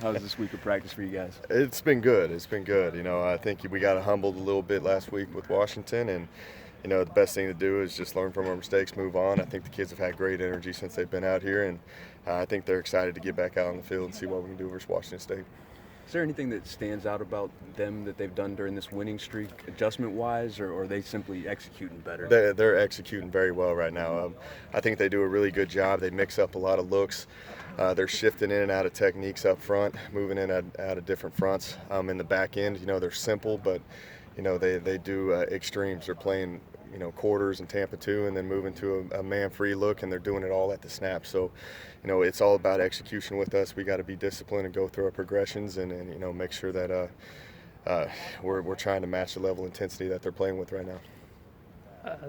How was this week of practice for you guys? It's been good. It's been good. I think we got humbled a little bit last week with Washington, and the best thing to do is just learn from our mistakes, move on. I think the kids have had great energy since they've been out here, and I think they're excited to get back out on the field and see what we can do versus Washington State. Is there anything that stands out about them that they've done during this winning streak, adjustment-wise, or are they simply executing better? They're executing very well right now. I think they do a really good job. They mix up a lot of looks. They're shifting in and out of techniques up front, moving in and out of different fronts. In the back end, they're simple, but they do extremes. They're playing quarters and Tampa 2 and then moving to a man-free look, and they're doing it all at the snap. So it's all about execution with us. We got to be disciplined and go through our progressions and make sure that we're trying to match the level of intensity that they're playing with right now.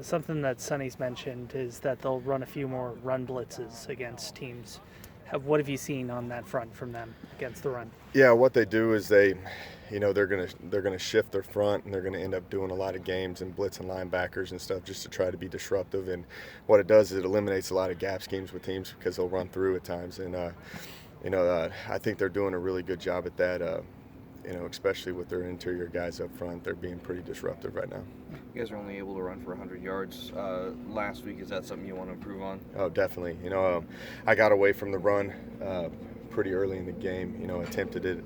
Something that Sonny's mentioned is that they'll run a few more run blitzes against teams. What have you seen on that front from them against the run? Yeah, what they do is they're gonna shift their front, and they're gonna end up doing a lot of games and blitzing linebackers and stuff just to try to be disruptive. And what it does is it eliminates a lot of gap schemes with teams because they'll run through at times. And I think they're doing a really good job at that. Especially with their interior guys up front, they're being pretty disruptive right now. You guys are only able to run for 100 yards last week. Is that something you want to improve on? Oh, definitely. I got away from the run pretty early in the game. Attempted it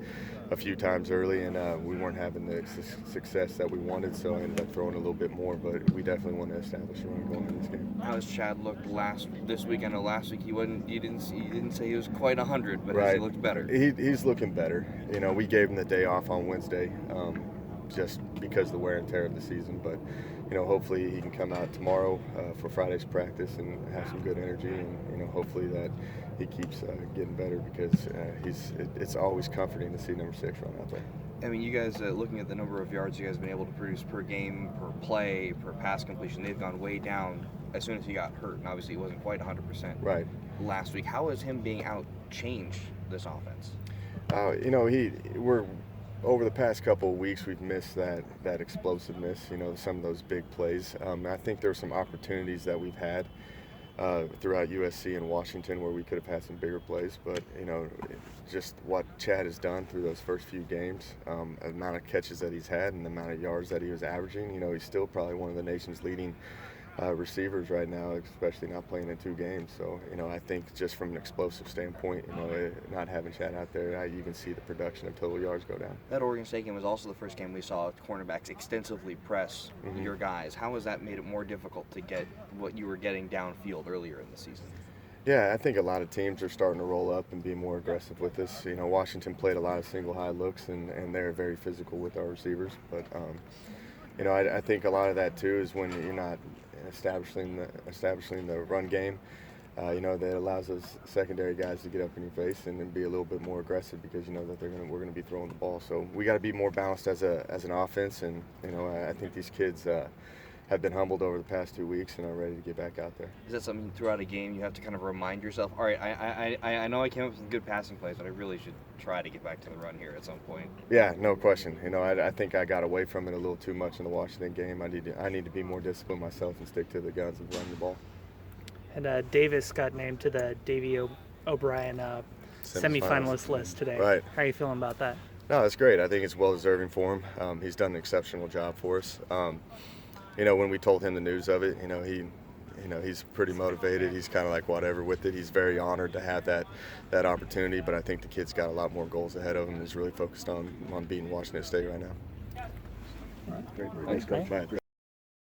a few times early, and we weren't having the success that we wanted, so I ended up throwing a little bit more, but we definitely want to establish a run going in this game. How has Chad looked this week? I know last week you didn't say he was quite 100, but right. Has he looked better? He's looking better. We gave him the day off on Wednesday just because of the wear and tear of the season, but hopefully he can come out tomorrow for Friday's practice and have some good energy, and hopefully that he keeps getting better because it's always comforting to see number 6 run out there. I mean, you guys, looking at the number of yards you guys have been able to produce per game, per play, per pass completion, they've gone way down as soon as he got hurt, and obviously he wasn't quite 100% right last week. How has him being out changed this offense? We're over the past couple of weeks, we've missed that explosiveness, some of those big plays. I think there were some opportunities that we've had throughout USC and Washington where we could have had some bigger plays, but just what Chad has done through those first few games, the amount of catches that he's had and the amount of yards that he was averaging, he's still probably one of the nation's leading receivers right now, especially not playing in 2 games. So, I think just from an explosive standpoint, not having Chad out there, you can see the production of total yards go down. That Oregon State game was also the first game we saw cornerbacks extensively press your guys. How has that made it more difficult to get what you were getting downfield earlier in the season? Yeah, I think a lot of teams are starting to roll up and be more aggressive with us. Washington played a lot of single high looks, and they're very physical with our receivers. But, I think a lot of that, too, is when you're not establishing the run game, that allows those secondary guys to get up in your face and then be a little bit more aggressive because that we're going to be throwing the ball. So we got to be more balanced as an offense, and I think these kids have been humbled over the past 2 weeks and are ready to get back out there. Is that something throughout a game you have to kind of remind yourself, all right, I know I came up with some good passing plays, but I really should try to get back to the run here at some point? Yeah, no question. I think I got away from it a little too much in the Washington game. I need to be more disciplined myself and stick to the guns of running the ball. And Davis got named to the Davey O'Brien semifinalist list today. Right. How are you feeling about that? No, that's great. I think it's well-deserving for him. He's done an exceptional job for us. When we told him the news of it, he's pretty motivated. He's kind of like whatever with it. He's very honored to have that opportunity, but I think the kid's got a lot more goals ahead of him and is really focused on beating Washington State right now. All right, great. Thanks, Coach.